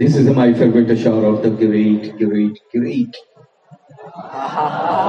This is my favorite ashar of the great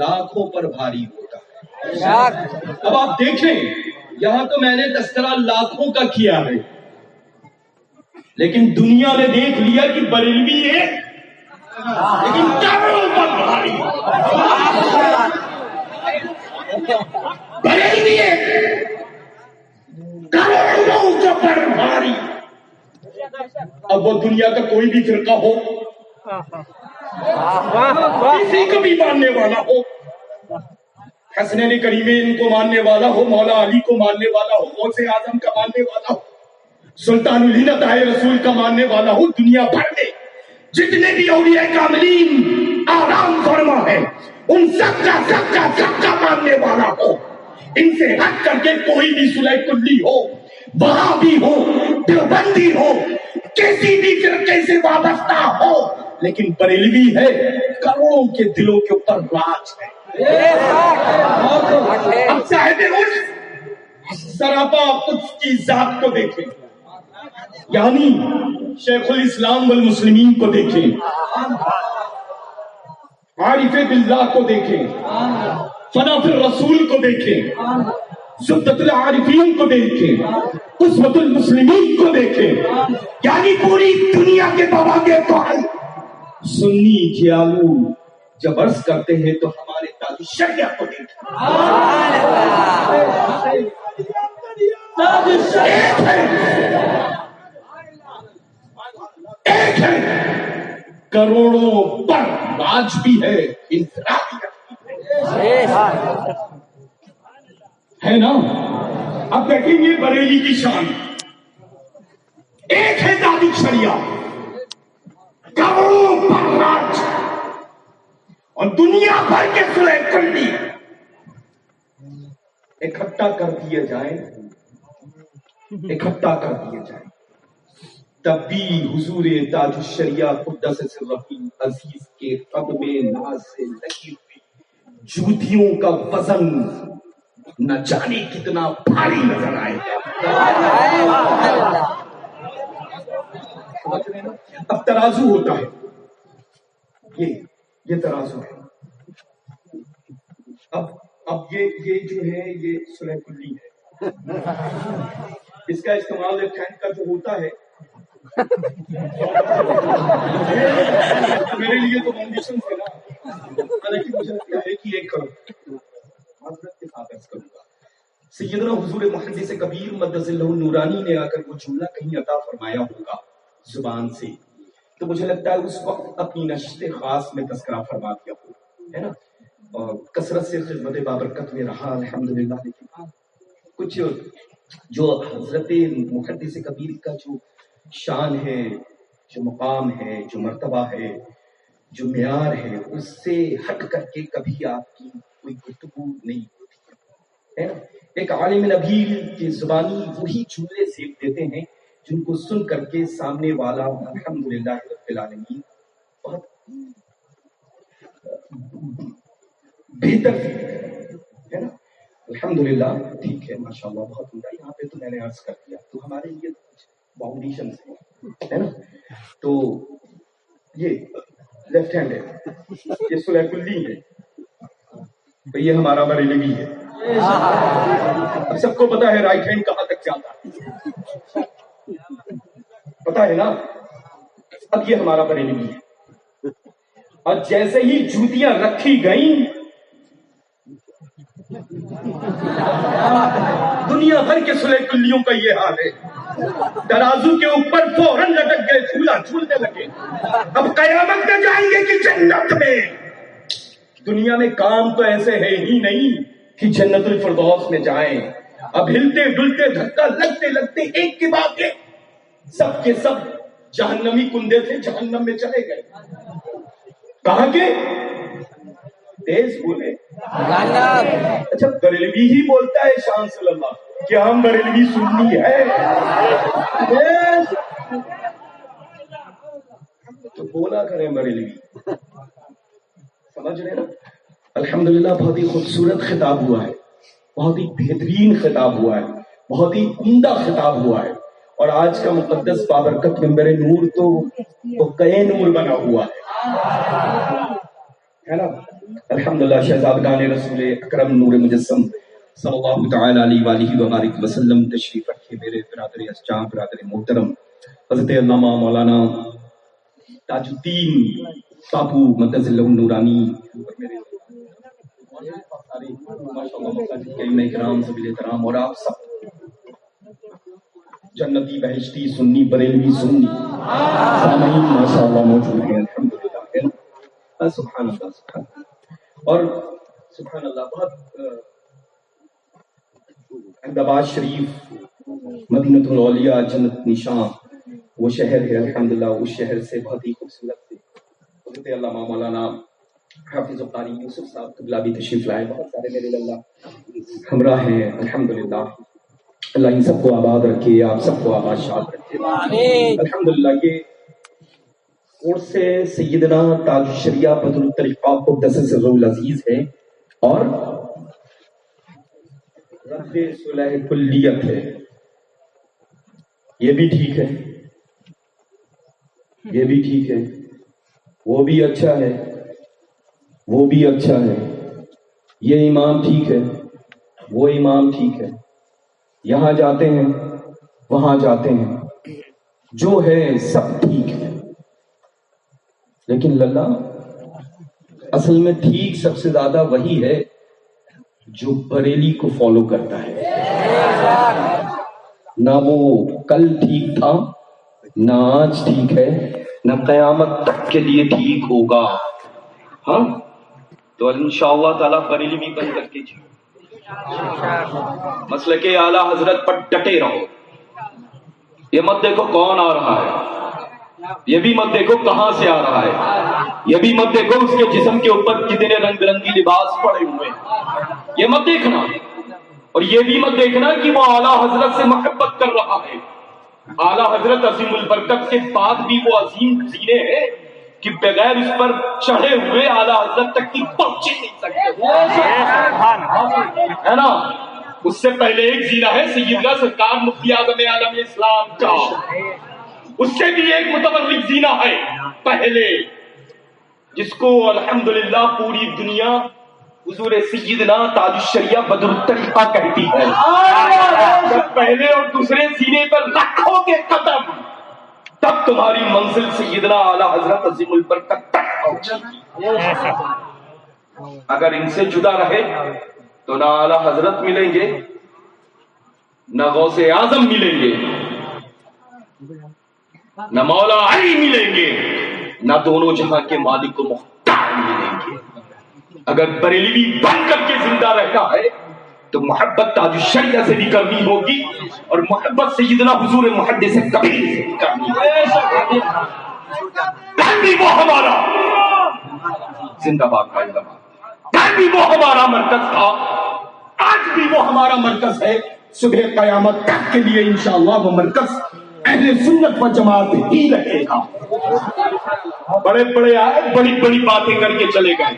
لاکھوں پر بھاری ہوتا ہے۔ اب آپ دیکھیں، یہاں تو میں نے تذکرہ لاکھوں کا کیا ہے، لیکن دنیا نے دیکھ لیا کہ بریلوی ہے، لیکن کروڑوں پر بھاری بریلوی ہے، کروڑوں کا پر بھاری۔ اب وہ دنیا کا کوئی بھی فرقہ ہو، کسی کو بھی ماننے والا ہو، حسنین کریمین کو ماننے والا ہو، مولا علی کو ماننے والا ہو، غوث اعظم کا ماننے والا ہو، سلطان الہند رسول کا ماننے والا ہو، دنیا بھر میں جتنے بھی اولیاء کاملین آرام فرما ہے ان سب کا ماننے والا ہو، ان سے ہٹ کر کے کوئی بھی صلح کلی ہو، وہابی ہو، دیوبندی ہو، کسی بھی فرقے سے وابستہ ہو، لیکن بریلوی ہے، کروڑوں کے دلوں کے اوپر راج ہے۔ اب صاحب عرش سراپا قدس کی ذات کو دیکھیں، یعنی شیخ الاسلام والمسلمین کو دیکھیں، عارف باللہ کو دیکھیں، فنا فی الرسول کو دیکھیں، زبدۃ العارفین کو دیکھیں، قصوۃ المسلمین کو دیکھیں، یعنی پوری دنیا کے بواقع کو سنی خیالو جب عرض کرتے ہیں تو ہمارے تاج الشریعہ کو دیکھیں۔ ایک ہے کروڑوں پر راج بھی ہے، انفرادیت ہے نا۔ اب دیکھیں گے بریلی کی شان، ایک ہے تاج الشریعہ، کروڑوں پر راج، اور دنیا بھر کے صلح کلی اکٹھا کر دیے جائیں، اکٹھا کر دیے جائیں، تب بھی حضور تاج الشریعہ قدس سرہ عزیز کے قدم ناز سے لگی ہوئی جوتیوں کا وزن نہ جانے کتنا بھاری نظر آئے گا۔ اب ترازو ہوتا ہے، یہ ترازو ہے۔ اب یہ جو ہے یہ صلح کلی ہے، اس کا استعمال لیفٹ ہینڈ کا جو ہوتا ہے میرے لیے تو کنڈیشن ہے نا، حالانکہ مجھے لگتا ہے کہ ایک حضرت کے ساتھ عرض کروں گا، سیدنا حضور محدث کبیر مدث اللہ نورانی نے آ کر وہ جملہ کہیں عطا فرمایا ہوگا زبان سے، تو مجھے لگتا ہے اس وقت اپنی نشست خاص میں تذکرہ فرما دیا ہوگا، ہے نا، اور کثرت سے خدمت بابرکت میں رہا الحمدللہ، لیکن کچھ جو حضرت محدث کبیر کا جو شان ہے، جو مقام ہے، جو مرتبہ ہے، جو معیار ہے، اس سے ہٹ کر کے کبھی آپ کی کوئی گفتگو نہیں ہوتی ہے نا۔ ایک عالم نبیل کی زبانی وہی جملے سیکھ دیتے ہیں جن کو سن کر کے سامنے والا الحمدللہ رب العالمین بہت بہتر ہے نا، الحمدللہ ٹھیک ہے، ماشاءاللہ بہت عمدہ۔ یہاں پہ تو میں نے عرض کر دیا، تو ہمارے لیے باؤنڈیشن ہے نا، تو یہ لیفٹ ہینڈ ہے، یہ صلح کلی ہے، تو یہ ہمارا بریلوی ہے۔ اب سب کو پتا ہے رائٹ ہینڈ کہاں تک جاتا ہے، پتا ہے نا، اب یہ ہمارا بریلوی ہے، اور جیسے ہی جوتیاں رکھی گئیں دنیا بھر کے صلح کلیوں کا یہ حال ہے، ترازو کے اوپر فوراً لٹک گئے، جھولا جھولنے لگے۔ اب قیامت میں جائیں گے کہ جنت میں؟ دنیا میں کام تو ایسے ہے ہی نہیں کہ جنت الفردوس میں جائیں، اب ہلتے ڈلتے دھکا لگتے لگتے ایک کے بعد ایک سب کے سب جہنمی کندے تھے، جہنم میں چلے گئے۔ کہاں کے تیز بولے، اچھا بریلوی ہی بولتا ہے شان صلی اللہ، کیا ہم بریلوی سنی ہے تو بولا کریں بریلوی، سمجھ رہے نا۔ الحمدللہ بہت ہی خوبصورت خطاب ہوا ہے، بہت ہی بہترین خطاب ہوا ہے، بہت ہی عمدہ خطاب ہوا ہے، اور آج کا مقدس بابرکت منبر نور تو کئے نور بنا ہوا ہے نا۔ الحمدللہ شہزادگان رسول اکرم نور مجسم صلی اللہ تعالی علیہ وآلہ وبارک وسلم تشریف رکھے میرے برادر اسجام برادر محترم حضرت علامہ مولانا تاج الدین باپو مدث اللہ نورانی اور میرے ماشاءاللہ کرام سبیل کرام اور آپ سب جنتی بہشتی سنی بریلوی سنی سامعین ماشاءاللہ موجود ہیں الحمدللہ سبحان اللہ سبحان اللہ اور سبحان اللہ بہت احمد آباد شریف مدینۃ الاولیاء جنت نشاں وہ شہر ہے الحمدللہ اس شہر سے بہت ہی خوبصورت سے حضرت علامہ مولانا حافظ قاری یوسف صاحب قبلہ بھی تشریف لائے بہت سارے میرے اللہ ہمراہ ہیں الحمدللہ اللہ ان سب کو آباد رکھے آپ سب کو آباد شاد رکھے الحمدللہ یہ کورس سے سیدنا تاج الشریعہ بدر الطریقہ قدس سرہ العزیز ہے اور رد صلح کلیت ہے یہ بھی ٹھیک ہے یہ بھی ٹھیک ہے وہ بھی اچھا ہے وہ بھی اچھا ہے یہ امام ٹھیک ہے وہ امام ٹھیک ہے یہاں جاتے ہیں وہاں جاتے ہیں جو ہے سب ٹھیک ہے لیکن للہ اصل میں ٹھیک سب سے زیادہ وہی ہے جو بریلی کو فالو کرتا ہے نہ وہ کل ٹھیک تھا نہ آج ٹھیک ہے نہ قیامت تک کے لیے ٹھیک ہوگا ہاں تو انشاءاللہ تعالیٰ بریلی بھی بن کر کے مسلک اعلیٰ حضرت پر ڈٹے رہو یہ مت دیکھو کون آ رہا ہے یہ بھی مت دیکھو کہاں سے آ رہا ہے یہ بھی مت دیکھو اس کے جسم کے اوپر کتنے رنگ برنگی لباس پڑے ہوئے ہیں یہ مت دیکھنا اور یہ بھی مت دیکھنا کہ وہ اعلیٰ حضرت سے محبت کر رہا ہے اعلیٰ حضرت عظیم البرکت کے بعد بھی وہ عظیم سینے ہیں کہ بغیر اس پر چڑھے ہوئے اعلیٰ حضرت تک کی پہنچ نہیں سکتے ہے نا اس سے پہلے ایک زینہ ہے سیدنا سرکار مفتی اعظم عالم اسلام کا اس سے بھی ایک متبرک زینہ ہے پہلے جس کو الحمدللہ پوری دنیا حضور سیدنا تاج الشریعہ بدر الطریقہ کہتی ہے جب پہلے اور دوسرے سینے پر رکھو گے قدم تب تمہاری منزل سیدنا اعلیٰ حضرت عظیم البرکت تک پہنچے اگر ان سے جدا رہے تو نہ اعلیٰ حضرت ملیں گے نہ غوث اعظم ملیں گے نہ مولا علی ملیں گے نہ دونوں جہاں کے مالک و مختار ملیں گے اگر بریلوی بن کر کے زندہ رہتا ہے تو محبت تاج الشریعہ سے بھی کرنی ہوگی اور محبت سیدنا حضور محدث کبیر سے بھی کرنی ہوگی پھر بھی وہ ہمارا زندہ باد قائم باد پھر بھی وہ ہمارا مرکز تھا آج بھی وہ ہمارا مرکز ہے صبح قیامت تک کے لیے انشاءاللہ وہ مرکز اہل سنت و جماعت ہی رہے گا بڑے بڑے آئے بڑی بڑی باتیں کر کے چلے گئے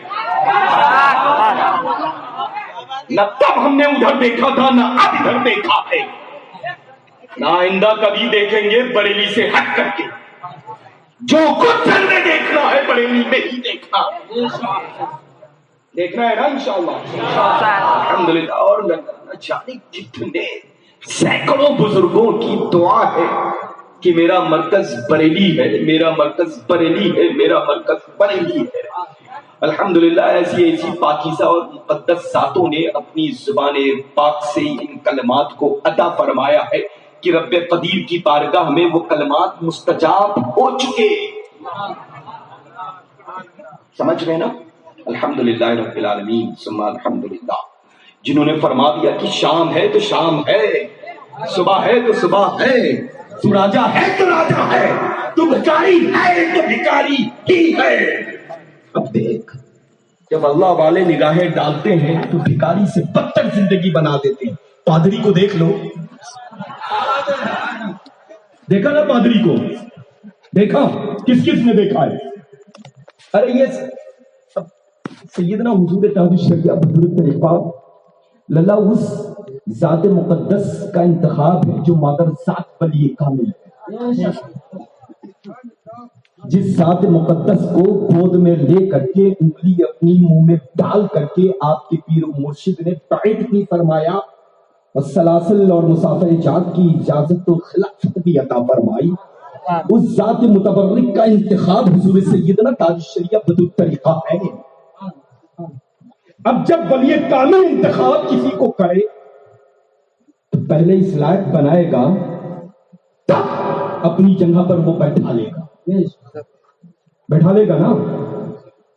نہ تب ہم نے ادھر دیکھا تھا نہ اب ادھر دیکھا ہے نہ آئندہ کبھی دیکھیں گے بریلی سے ہٹ کر کے جو کچھ ہم نے دیکھنا ہے بریلی میں ہی دیکھنا ہے نا انشاءاللہ الحمدللہ اور نہ جانے کتنے سینکڑوں بزرگوں کی دعا ہے کہ میرا مرکز بریلی ہے میرا مرکز بریلی ہے میرا مرکز بریلی ہے الحمدللہ ایسی ایسی پاکیزہ اور مقدس ذاتوں نے اپنی زبان پاک سے ان کلمات کو عطا فرمایا ہے کہ رب قدیر کی بارگاہ میں وہ کلمات مستجاب ہو چکے سمجھ رہے نا الحمدللہ رب العالمین ثم الحمدللہ جنہوں نے فرما دیا کہ شام ہے تو شام ہے صبح ہے تو صبح ہے تو راجہ ہے تو راجہ ہے تو بھکاری ہے تو بھکاری ہی ہے اب دیکھ جب اللہ والے نگاہیں ڈالتے ہیں تو بھکاری سے بدتر زندگی بنا دیتے ہیں پادری کو دیکھ لو دیکھا نا پادری کو دیکھا کس کس نے دیکھا ہے ارے یہ سیدنا حضور تاج الشریعہ بدر الطریقہ للہ اس ذات مقدس کا انتخاب ہے جو مادر ذات ولی کامل ہے جس ذات مقدس کو گود میں لے کر کے انگلی اپنی منہ میں ڈال کر کے آپ کے پیر و مرشد نے بعید نہیں فرمایا اور سلاسل اور مسافر جات کی اجازت و خلافت بھی عطا فرمائی، اس ذات متبرک کا انتخاب حضور سیدنا تاج الشریعہ بدر طریقہ ہے۔ اب جب ولی کامل انتخاب کسی کو کرے تو پہلے اس لائق بنائے گا، تب اپنی جگہ پر وہ بیٹھا لے گا نا۔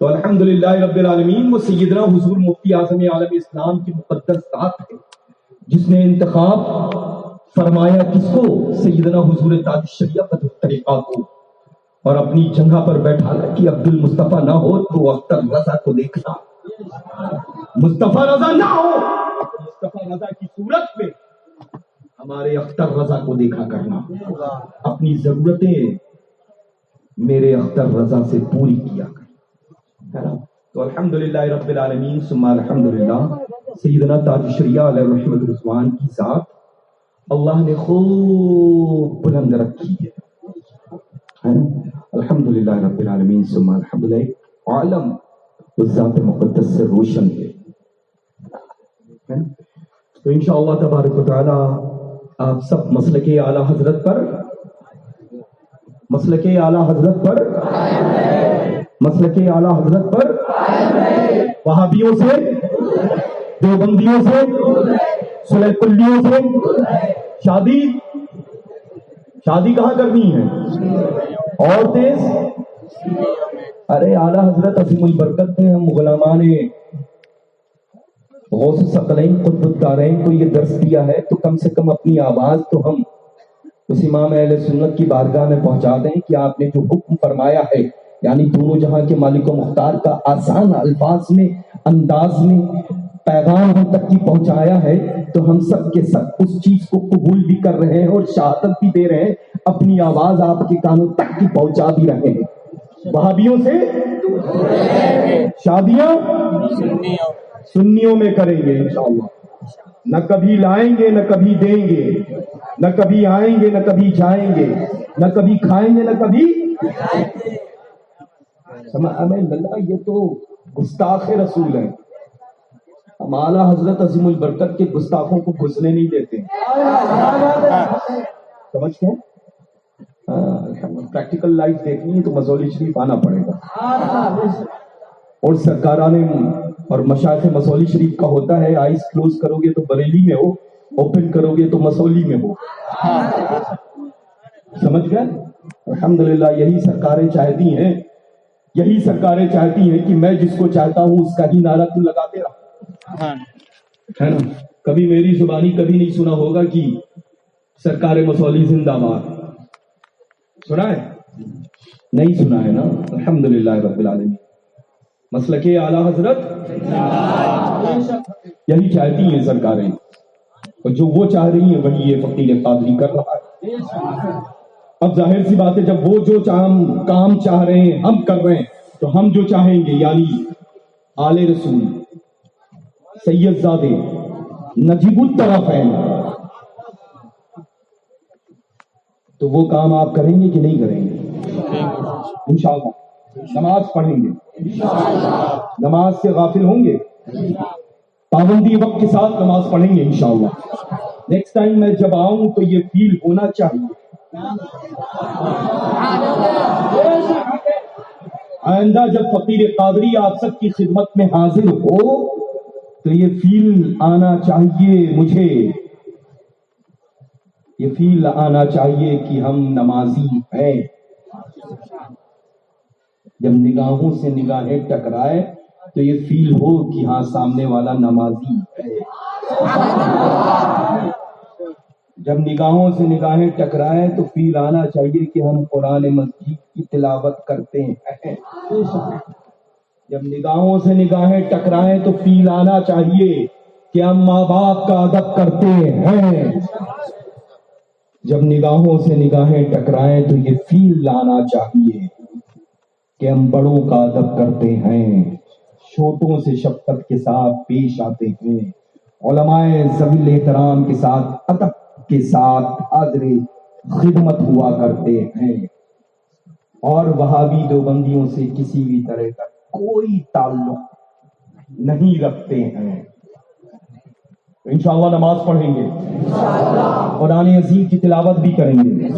تو الحمدللہ رب العالمین، وہ سیدنا حضور مفتی اعظم عالم اسلام کی مقدس ذات ہے جس نے انتخاب فرمایا کس کو؟ سیدنا حضور تاج الشریعہ بدر طریقہ کو، اور اپنی جگہ پر بیٹھا لا کہ عبد المصطفیٰ نہ ہو تو اختر رضا کو دیکھنا، مصطفیٰ رضا نہ ہو تو مصطفیٰ رضا کی صورت میں ہمارے اختر رضا کو دیکھا کرنا، اپنی ضرورتیں میرے اختر رضا سے پوری کیا کرنا۔ تو الحمدللہ رب العالمین ثم الحمدللہ، سیدنا تاج الشریعہ علیہ رحمت رضوان کی ذات اللہ نے خوب بلند رکھی ہے۔ الحمدللہ رب العالمین ثم الحمدللہ، عالم اس ذات مقدس سے روشن ہے۔ تو انشاءاللہ تبارک و تعالی آپ سب مسلک اعلیٰ حضرت پر، مسلک اعلیٰ حضرت پر، مسلک اعلیٰ حضرت پر، وہابیوں سے، دیوبندیوں سے، سلح کلیوں سے، شادی کہاں کرنی ہے؟ اور تیز، ارے اعلیٰ حضرت عظیم البرکت نے ہم غلامان غوث ثقلین قطب الدارین کو یہ درس دیا ہے، تو کم سے کم اپنی آواز تو ہم اس امام اہل سنت کی بارگاہ میں پہنچا دیں کہ آپ نے جو حکم فرمایا ہے، یعنی دونوں جہاں کے مالک و مختار کا آسان الفاظ میں، انداز میں پیغام ہم تک کی پہنچایا ہے، تو ہم سب کے سب اس چیز کو قبول بھی کر رہے ہیں اور شہادت بھی دے رہے ہیں، اپنی آواز آپ کے کانوں تک کی پہنچا بھی رہے ہیں۔ وہابیوں سے شادیاں سنیوں میں کریں گے انشاءاللہ، نہ کبھی لائیں گے نہ کبھی دیں گے، نہ کبھی آئیں گے نہ کبھی جائیں گے، نہ کبھی کھائیں گے نہ کبھی یہ تو گستاخ رسول ہے۔ ہم اعلیٰ حضرت عظیم البرکت کے گستاخوں کو گھسنے نہیں دیتے، سمجھ گئے؟ پریکٹیکل لائف دیکھنی ہے تو مزولی شریف آنا پڑے گا، اور سرکاران اور مشائخ مزولی شریف کا ہوتا ہے آئیز کلوز کرو گے تو بریلی میں ہو، اوپن کرو گے تو مسولی میں ہو، سمجھ گئے؟ الحمدللہ یہی سرکاریں چاہتی ہیں، یہی سرکاریں چاہتی ہیں کہ میں جس کو چاہتا ہوں اس کا ہی نعرہ تو لگاتے رہا ہے نا۔ کبھی میری زبانی کبھی نہیں سنا ہوگا کہ سرکار مسولی زندہ باد، سنا ہے؟ نہیں سنا ہے نا۔ الحمدللہ رب العالمین، مسلک اعلیٰ حضرت یہی چاہتی ہیں سرکاریں، اور جو وہ چاہ رہی ہیں وہی یہ فقیر قادری کر رہا ہے۔ اب ظاہر سی بات ہے جب وہ جو کام چاہ رہے ہیں ہم کر رہے ہیں، تو ہم جو چاہیں گے یعنی آل رسول سید زادے نجیب الطرفین، تو وہ کام آپ کریں گے کہ نہیں کریں گے؟ انشاءاللہ نماز پڑھیں گے، نماز سے غافل ہوں گے، پابندی وقت کے ساتھ نماز پڑھیں گے انشاءاللہ۔ نیکسٹ ٹائم میں جب آؤں تو یہ فیل ہونا چاہیے، آئندہ جب فقیر قادری آپ سب کی خدمت میں حاضر ہو تو یہ فیل آنا چاہیے، مجھے یہ فیل آنا چاہیے کہ ہم نمازی ہیں۔ جب نگاہوں سے نگاہیں ٹکرائے تو یہ فیل ہو کہ ہاں سامنے والا نمازی ہے۔ جب نگاہوں سے نگاہیں ٹکرائے تو فیل آنا چاہیے کہ ہم قرآن مجید کی تلاوت کرتے ہیں۔ جب نگاہوں سے نگاہیں ٹکرائیں تو فیل آنا چاہیے کہ ہم ماں باپ کا ادب کرتے ہیں۔ جب نگاہوں سے نگاہیں ٹکرائیں تو یہ فیل لانا چاہیے کہ ہم بڑوں کا ادب کرتے ہیں، چھوٹوں سے شفقت کے ساتھ پیش آتے ہیں، علماء ذوی الاحترام کے ساتھ ادب کے ساتھ حاضر خدمت ہوا کرتے ہیں۔ اور وہابی دیوبندیوں سے کسی بھی طرح کا کوئی تعلق نہیں رکھتے ہیں۔ انشاءاللہ نماز پڑھیں گے، قرآن عظیم کی تلاوت بھی کریں گے۔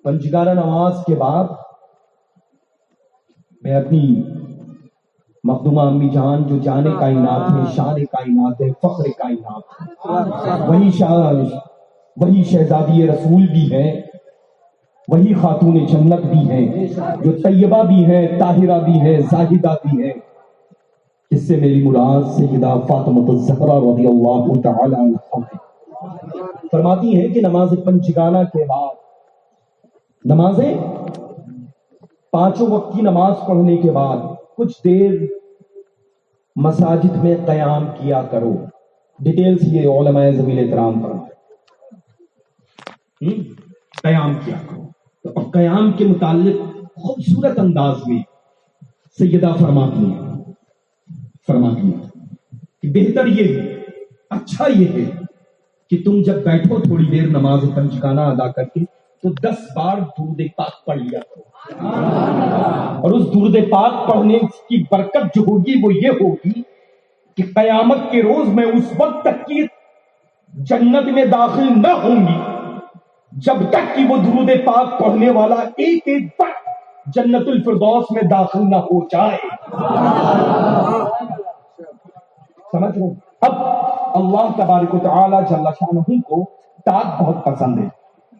پنجگانہ نماز کے بعد میں اپنی مخدومہ امی جان جو جان کائنات ہے، شان کائنات ہے، فخر کائنات ہے، وہی شہزادی رسول بھی ہے، وہی خاتون جنت بھی ہے، جو طیبہ بھی ہے، طاہرہ بھی ہے، زاہدہ بھی ہے، جس سے میری مراد سیدہ فاطمہ الزہرا رضی اللہ تعالی عنہا ہے۔ فرماتی ہیں کہ نماز پنجگانہ کے بعد، نمازیں پانچوں وقت کی نماز پڑھنے کے بعد کچھ دیر مساجد میں قیام کیا کرو۔ ڈیٹیلز یہ علماء ذویل احترام فرمائے، قیام کیا کرو۔ تو اب قیام کے متعلق خوبصورت انداز میں سیدہ فرماتی ہیں کہ بہتر یہ ہے، اچھا یہ ہے کہ تم جب بیٹھو تھوڑی دیر نماز پنجگانہ ادا کر کے تو 10 بار درود پاک پڑھ لیا کرو، اور اس درود پاک پڑھنے کی برکت جو ہوگی وہ یہ ہوگی کہ قیامت کے روز میں اس وقت تک کی جنت میں داخل نہ ہوں گی جب تک کہ وہ درود پاک پڑھنے والا ایک وقت جنت الفردوس میں داخل نہ ہو جائے۔ سمجھ رہے؟ اب اللہ تبارک و تعالی جل شانہ کو تعداد بہت پسند ہے،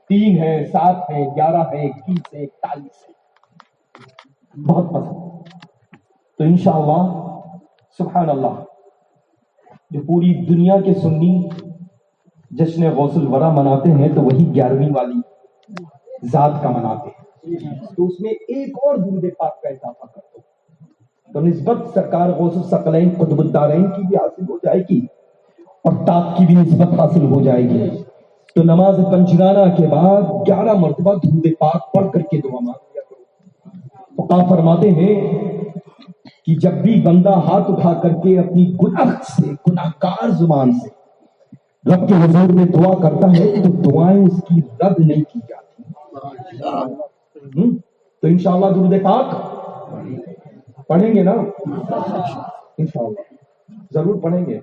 3 ہے، 7 ہے، 11 ہے، 21 ہے، 41 ہے، بہت پسند۔ تو انشاءاللہ سبحان اللہ، جو پوری دنیا کے سنی جشن غوث الورا مناتے ہیں تو وہی 11ویں والی ذات کا مناتے ہیں، تو اس میں ایک اور درود پاک کا اضافہ کر دو تو نسبت سرکار غوث الثقلین قطب الدارین کی بھی حاصل ہو جائے گی اور تاق کی بھی نسبت حاصل ہو جائے گی۔ تو نماز پنجگانہ کے بعد 11 مرتبہ درود پاک پڑھ کر کے دعا مانگ لیا کرو۔ فقہ فرماتے ہیں کہ جب بھی بندہ ہاتھ اٹھا کر کے اپنی گناہ سے، گناہگار زبان سے رب کے حضور میں دعا کرتا ہے تو دعائیں اس کی رد نہیں کی جاتی۔ تو انشاءاللہ درود پاک پڑھیں گے نا، انشاءاللہ ضرور پڑھیں گے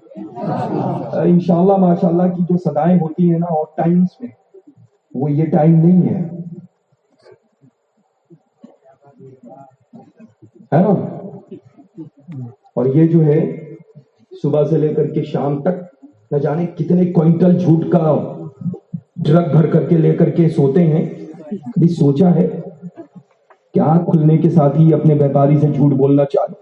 انشاءاللہ۔ ماشاءاللہ کی جو صدائیں ہوتی ہیں نا اور ٹائمز میں، وہ یہ ٹائم نہیں ہے نا، اور یہ جو ہے صبح سے لے کر کے شام تک نہ جانے کتنے کوئنٹل جھوٹ کا ٹرک بھر کر کے لے کر کے سوتے ہیں۔ کبھی سوچا ہے کہ آنکھ کھلنے کے ساتھ ہی اپنے بیپاری سے جھوٹ بولنا چاہو؟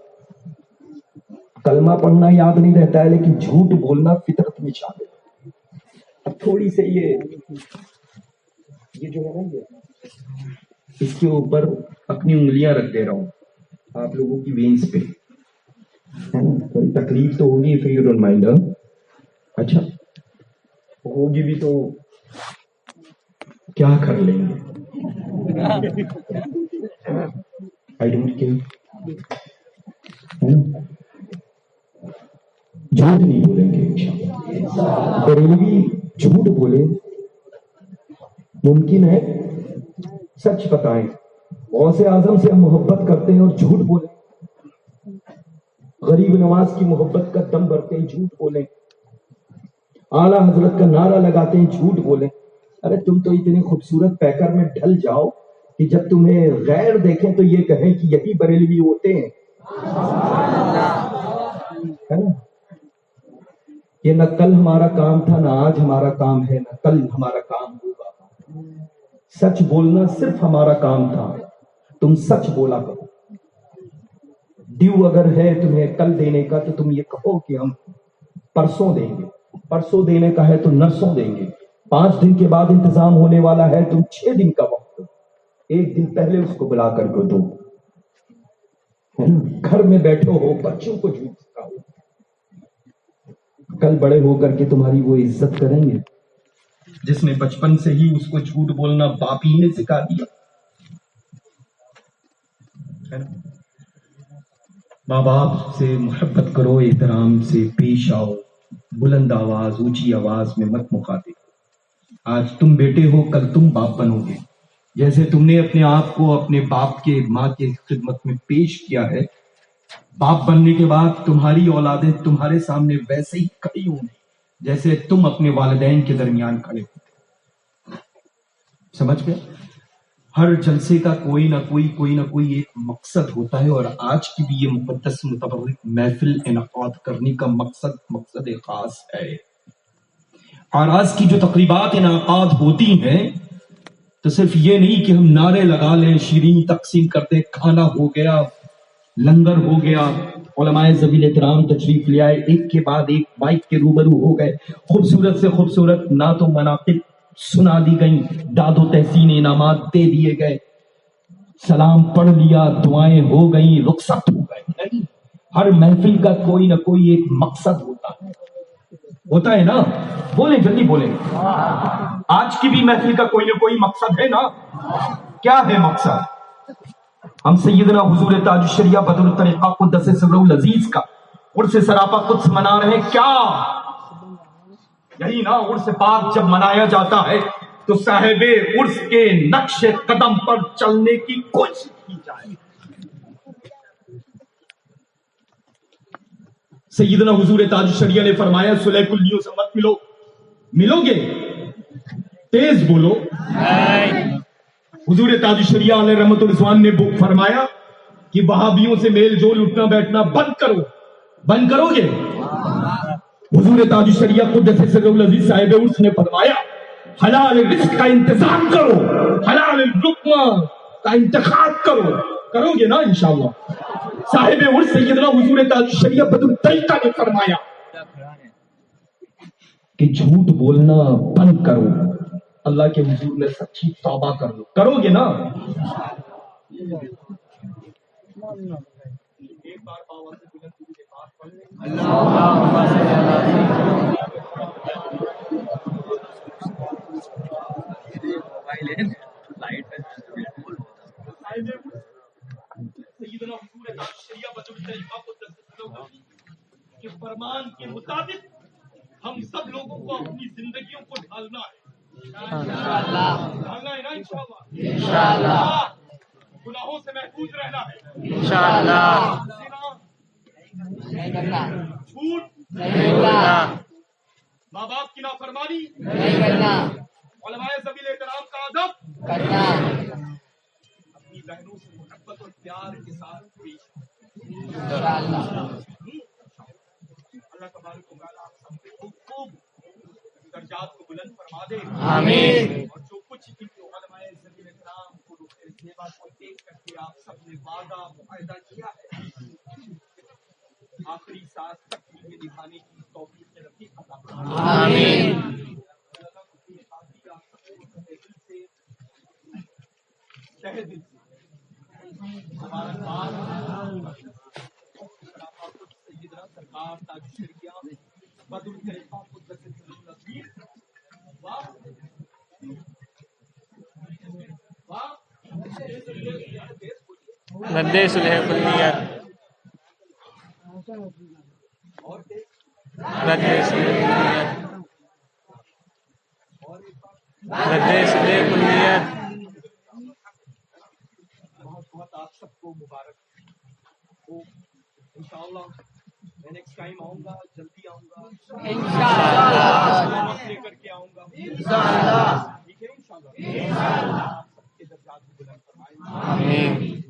کلمہ پڑھنا یاد نہیں رہتا ہے لیکن جھوٹ بولنا فطرت میں شامل ہے۔ اب تھوڑی سے یہ جو ہے نا، اس کے اوپر اپنی انگلیاں رکھ دے رہا ہوں آپ لوگوں کی وینز پہ، کوئی تکلیف تو ہوگی if you don't mind۔ اچھا ہوگی بھی تو کیا کر لیں گے، I don't care۔ جھوٹ نہیں بولیں گے انشاءاللہ۔ بریلوی جھوٹ بولے، ممکن ہے سچ بتائیں، غوث اعظم سے ہم محبت کرتے ہیں اور جھوٹ بولیں، غریب نواز کی محبت کا دم بھرتے ہیں، جھوٹ بولیں، اعلیٰ حضرت کا نعرہ لگاتے ہیں، جھوٹ بولیں۔ ارے تم تو اتنے خوبصورت پیکر میں ڈھل جاؤ کہ جب تمہیں غیر دیکھیں تو یہ کہیں کہ یہی بریلوی ہوتے ہیں، ہے نا؟ یہ نہ کل ہمارا کام تھا، نہ آج ہمارا کام ہے، نہ کل ہمارا کام ہوگا۔ سچ بولنا صرف ہمارا کام تھا، تم سچ بولا کرو۔ ڈیو اگر ہے تمہیں کل دینے کا تو تم یہ کہو کہ ہم پرسوں دیں گے، پرسوں دینے کا ہے تو نرسوں دیں گے، 5 دن کے بعد انتظام ہونے والا ہے تم 6 دن کا وقت، 1 دن پہلے اس کو بلا کر کے دو۔ گھر میں بیٹھو ہو، بچوں کو جھوٹ سکھاؤ، کل بڑے ہو کر کے تمہاری وہ عزت کریں گے جس نے بچپن سے ہی اس کو جھوٹ بولنا باپ ہی نے سکھا دیا۔ ماں باپ سے محبت کرو، احترام سے پیش آؤ، بلند آواز اونچی آواز میں مت مخاطب۔ آج تم بیٹے ہو، کل تم باپ بنو گے، جیسے تم نے اپنے آپ کو اپنے باپ کے ماں کے خدمت میں پیش کیا ہے، باپ بننے کے بعد تمہاری اولادیں تمہارے سامنے ویسے ہی کھڑی ہوں گی جیسے تم اپنے والدین کے درمیان کھڑے ہو۔ سمجھ گئے؟ ہر جلسے کا کوئی نہ کوئی ایک مقصد ہوتا ہے، اور آج کی بھی یہ مقدس متبرک محفل انعقاد کرنے کا مقصد خاص ہے۔ اور آج کی جو تقریبات انعقاد ہوتی ہیں تو صرف یہ نہیں کہ ہم نعرے لگا لیں، شیرینی تقسیم کرتے، کھانا ہو گیا، لنگر ہو گیا، علماء ذویل احترام تشریف لے آئے، ایک کے بعد ایک مائک کے روبرو ہو گئے، خوبصورت سے خوبصورت نعت و مناقب سنا دی گئیں، داد و تحسین انعامات دے دیے گئے، سلام پڑھ لیا، دعائیں ہو گئیں، رخصت ہو گئے۔ نہیں، ہر محفل کا کوئی نہ کوئی ایک مقصد ہوتا ہے نا؟ بولیں، جلدی بولیں۔ آج کی بھی محفل کا کوئی نہ کوئی مقصد ہے نا؟ کیا ہے مقصد؟ ہم سیدنا حضور تاج الشریعہ بدر الطریقہ قدس سرہ العزیز کا عرس سراپا قدس منا رہے ہیں۔ کیا یہی نا؟ عرس پاک جب منایا جاتا ہے تو صاحب عرس کے نقش قدم پر چلنے کی کوشش کی جائے۔ سیدنا حضور تاج الشریعہ نے فرمایا صلح کلیوں سے مت ملو گے، تیز بولو۔ حضور تاج الشریعہ علیہ رحمت الرضوان نے فرمایا کہ وہابیوں سے میل جول اٹھنا بیٹھنا بند کرو گے۔ حضور تاج الشریعہ قدس سرہ العزیز صاحب عرس نے فرمایا حلال رزق کا انتظام کرو، حلال لقمہ کا انتخاب کرو گے نا انشاءاللہ۔ صاحب عرس سیدنا حضور تاج الشریعہ بدر الطریقہ نے فرمایا کہ جھوٹ بولنا بند کرو، اللہ کے حضور میں سچی توبہ کرو گے نا؟ ایک بار آواز سے بلند کے پاس پڑھیں اللہم صلی سیدنا حضور تاج الشریعہ بدر الطریقہ قدس سرہ العزیز کے فرمان کے مطابق ہم سب لوگوں کو اپنی زندگیوں کو ڈھالنا ہے، ڈھالنا ہے نا انشاءاللہ۔ گناہوں سے محفوظ رہنا ہے انشاءاللہ، جھوٹ نہیں بولنا، ماں باپ کی نافرمانی نہیں کرنا، علماء ذویل احترام کا ادب کرنا، اپنی بہنوں سے محبت اور پیار کے ساتھ پیش انشاءاللہ۔ اللہ تبارک و تعالیٰ آپ سب کو خوب درجات کو بلند فرما دے، آمین۔ اور جو کچھ ان علماء ذویل احترام کو زیبا کو دیکھ کر کے آپ سب نے وعدہ معاہدہ کیا ہے، آخری سانس تک یہ نبھانے کی توفیق رفیق عطا فرمائے، آمین۔ تہہ دل سے مبارکباد سیدنا سرکار تاج الشریعہ بدر الطریقہ قدس سرہ العزیز۔ واہ واہ، ردِ صلح کلیت، ردِ صلح کلیت، ردِ صلح کلیت۔ بہت آپ سب کو مبارک ہو انشاءاللہ۔ میں نیکسٹ ٹائم آؤں گا، جلدی آؤں گا انشاءاللہ، لے کر کے آؤں گا انشاءاللہ، ٹھیک ہے انشاءاللہ۔ آپ سب کے درجات کو بلند فرمائے، آمین۔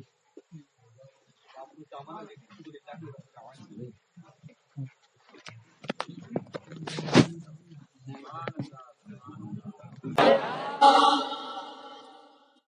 آپ کو دعوانا دیکھیں، الحمدللہ رب العالمین۔